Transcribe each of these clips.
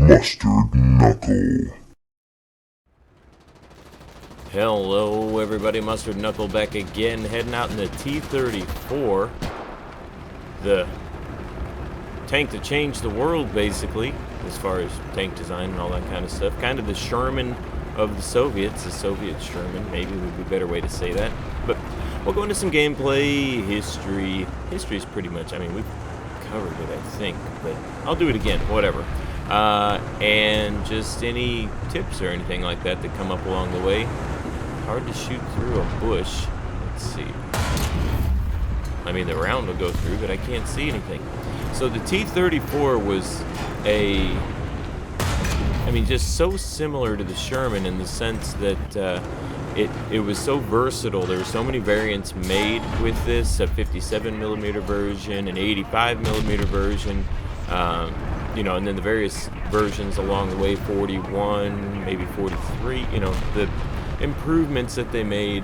Mustard Knuckle. Hello everybody, Mustard Knuckle back again, heading out in the T-34, the tank to change the world basically, as far as tank design and all that kind of stuff. Kind of the Sherman of the Soviets, the Soviet Sherman, maybe would be a better way to say that. But we'll go into some gameplay, history. History is pretty much, I mean, we've covered it I think, but I'll do it again, whatever. And just any tips or anything like that that come up along the way. Hard to shoot through a bush. Let's see. I mean, the round will go through, but I can't see anything. So the T-34 was just so similar to the Sherman in the sense that it was so versatile. There were so many variants made with this, a 57mm version, an 85mm version, you know, and then the various versions along the way, 41, maybe 43, you know, the improvements that they made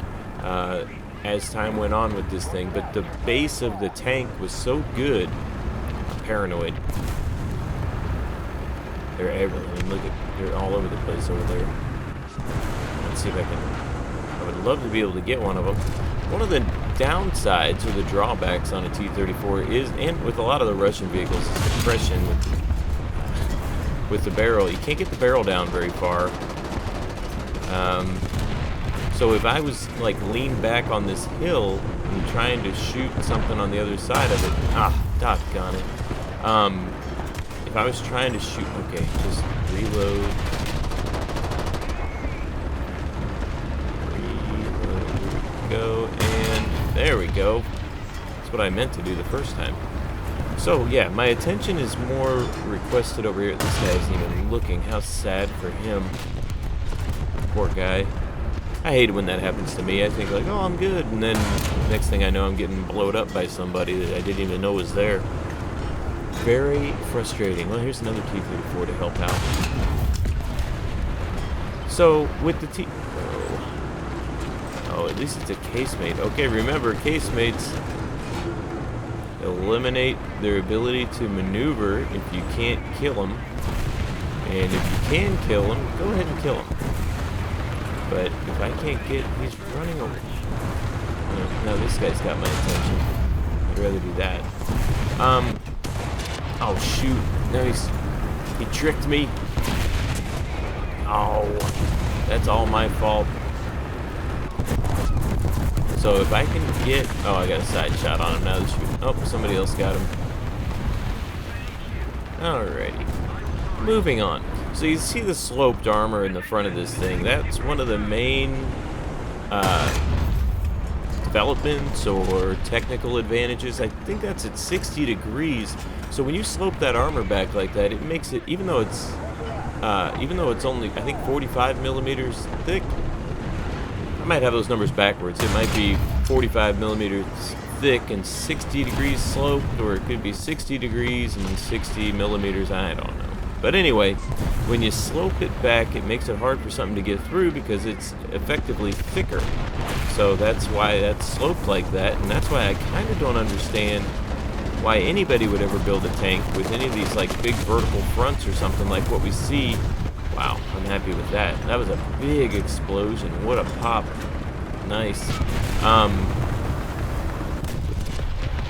as time went on with this thing. But the base of the tank was so good. I'm paranoid. They're everywhere. I mean, look at, they're all over the place over there. Let's see if I would love to be able to get one of them. One of the downsides or the drawbacks on a T-34 is, and with a lot of the Russian vehicles, is depression with the barrel. You can't get the barrel down very far. So if I was like leaned back on this hill and trying to shoot something on the other side of it, doggone it. If I was trying to shoot, okay, just reload. Go, and there we go. That's what I meant to do the first time. So yeah, my attention is more requested over here. This guy isn't even looking. How sad for him. Poor guy. I hate it when that happens to me. I think like, oh, I'm good, and then next thing I know, I'm getting blowed up by somebody that I didn't even know was there. Very frustrating. Well, here's another T-34 to help out. So with the oh, at least it's a casemate. Okay, remember, casemates eliminate their ability to maneuver if you can't kill them. And if you can kill them, go ahead and kill them. But if I can't get, he's running over. No, this guy's got my attention. I'd rather do that. Oh shoot! No, he tricked me. Oh, that's all my fault. So if I can get, oh, I got a side shot on him now. Oh, somebody else got him. Alrighty, moving on. So you see the sloped armor in the front of this thing. That's one of the main developments or technical advantages. I think that's at 60 degrees. So when you slope that armor back like that, it makes it, even though it's only, I think, 45 millimeters thick. I might have those numbers backwards. It might be 45 millimeters thick and 60 degrees sloped, or it could be 60 degrees and 60 millimeters. I don't know. But anyway, when you slope it back, it makes it hard for something to get through because it's effectively thicker. So that's why that's sloped like that, and that's why I kind of don't understand why anybody would ever build a tank with any of these like big vertical fronts or something like what we see. Wow, I'm happy with that. That was a big explosion. What a pop. Nice.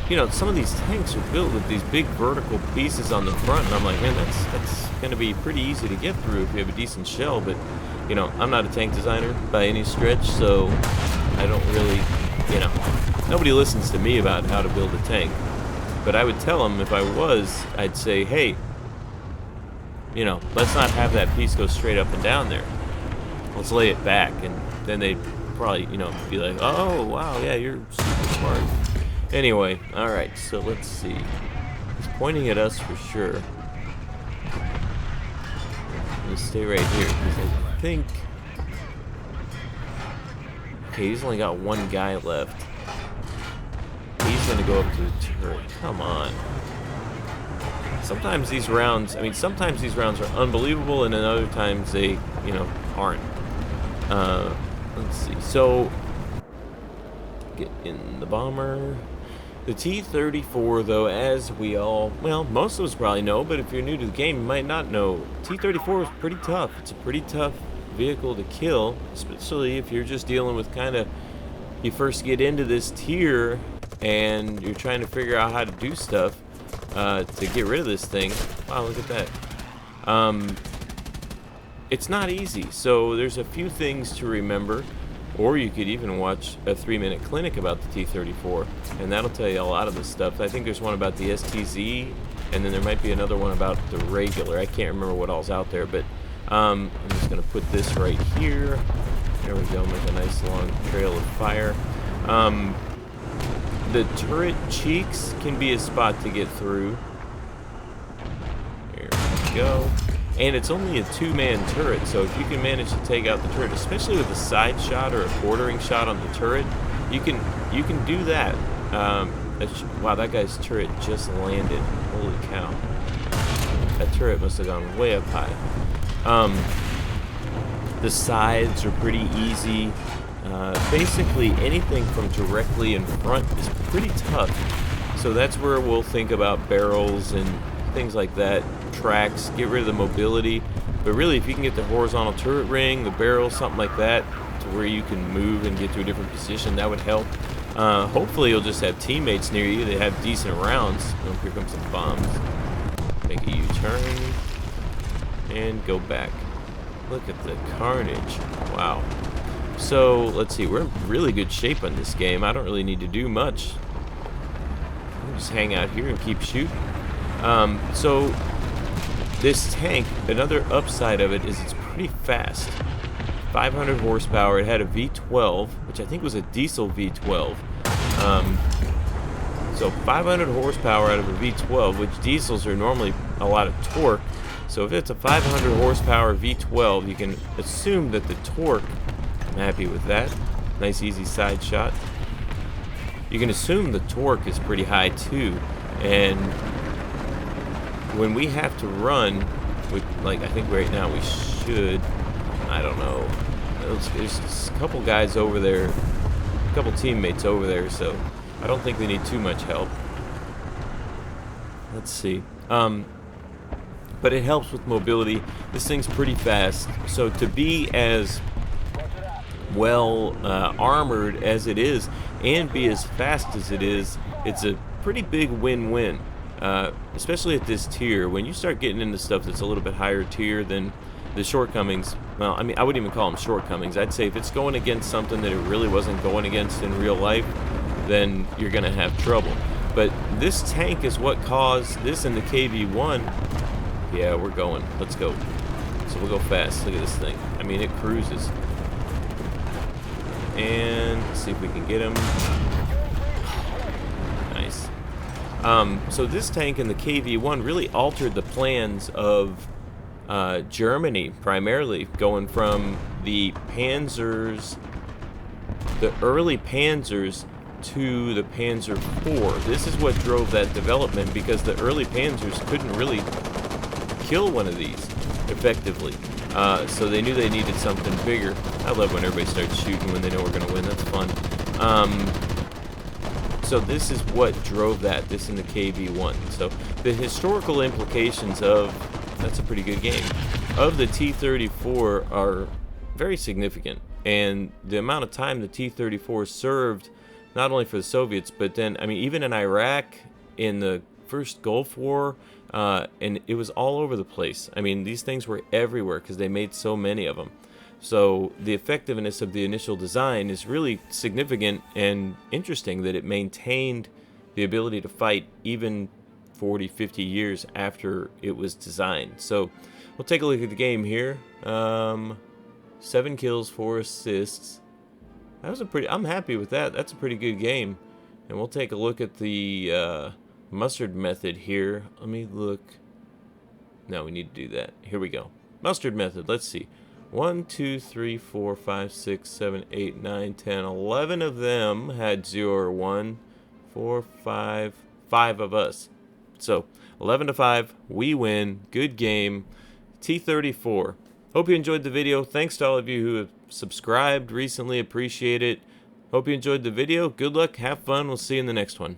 You know, some of these tanks are built with these big vertical pieces on the front, and I'm like, man, that's going to be pretty easy to get through if you have a decent shell. But, you know, I'm not a tank designer by any stretch, so I don't really, you know, nobody listens to me about how to build a tank. But I would tell them if I was, I'd say, hey, you know, let's not have that piece go straight up and down there. Let's lay it back, and then they'd probably, you know, be like, oh, wow, yeah, you're super smart. Anyway, alright, so let's see. He's pointing at us for sure. I'm gonna stay right here, because I think... Okay, he's only got one guy left. He's gonna go up to the turret. Come on. Sometimes these rounds, sometimes these rounds are unbelievable, and then other times they, you know, aren't. Let's see, so... Get in the bomber... The T-34, though, as we all, well, most of us probably know, but if you're new to the game, you might not know. T-34 is pretty tough. It's a pretty tough vehicle to kill, especially if you're just dealing with kind of, you first get into this tier and you're trying to figure out how to do stuff to get rid of this thing. Wow, look at that. It's not easy, so there's a few things to remember. Or you could even watch a 3-minute clinic about the T-34, and that'll tell you a lot of this stuff. I think there's one about the STZ, and then there might be another one about the regular. I can't remember what all's out there, but I'm just going to put this right here. There we go, make a nice long trail of fire. The turret cheeks can be a spot to get through. Here we go. And it's only a 2-man turret, so if you can manage to take out the turret, especially with a side shot or a quartering shot on the turret, you can do that. Wow, that guy's turret just landed. Holy cow. That turret must have gone way up high. The sides are pretty easy. Basically, anything from directly in front is pretty tough. So that's where we'll think about barrels and things like that. Tracks, get rid of the mobility, but really if you can get the horizontal turret ring, the barrel, something like that, to where you can move and get to a different position, that would help. Hopefully you'll just have teammates near you that have decent rounds. Oh, here comes some bombs. Make a U-turn and go back. Look at the carnage. Wow. So let's see, we're in really good shape on this game. I don't really need to do much. I'll just hang out here and keep shooting. So this tank, another upside of it is it's pretty fast. 500 horsepower. It had a V12, which I think was a diesel V12. So 500 horsepower out of a V12, which diesels are normally a lot of torque. So if it's a 500 horsepower V12, you can assume that the torque, I'm happy with that. Nice easy side shot. You can assume the torque is pretty high too. And when we have to run, like I think right now we should, I don't know, there's a couple guys over there, a couple teammates over there, so I don't think they need too much help. Let's see. But it helps with mobility. This thing's pretty fast, so to be as well armored as it is and be as fast as it is, it's a pretty big win-win. Especially at this tier, when you start getting into stuff that's a little bit higher tier than the shortcomings, well, I mean, I wouldn't even call them shortcomings. I'd say if it's going against something that it really wasn't going against in real life, then you're going to have trouble. But this tank is what caused this in the KV-1. Yeah, we're going. Let's go. So we'll go fast. Look at this thing. I mean, it cruises. And let's see if we can get him. Nice. So this tank in the KV-1 really altered the plans of Germany, primarily, going from the Panzers, the early Panzers, to the Panzer IV. This is what drove that development, because the early Panzers couldn't really kill one of these effectively. So they knew they needed something bigger. I love when everybody starts shooting when they know we're going to win. That's fun. So this is what drove that, this in the KV-1. So the historical implications of, that's a pretty good game, of the T-34 are very significant. And the amount of time the T-34 served, not only for the Soviets, but then, I mean, even in Iraq, in the first Gulf War, and it was all over the place. I mean, these things were everywhere because they made so many of them. So the effectiveness of the initial design is really significant and interesting, that it maintained the ability to fight even 40, 50 years after it was designed. So we'll take a look at the game here. 7 kills, 4 assists. That was a pretty, I'm happy with that. That's a pretty good game. And we'll take a look at the mustard method here. Let me look. No, we need to do that. Here we go. Mustard method. Let's see. 1, 2, 3, 4, 5, 6, 7, 8, 9, 10, 11 of them had 0 or 1. 4, 5 of us. So 11 to 5, we win. Good game. T-34. Hope you enjoyed the video. Thanks to all of you who have subscribed recently. Appreciate it. Hope you enjoyed the video. Good luck. Have fun. We'll see you in the next one.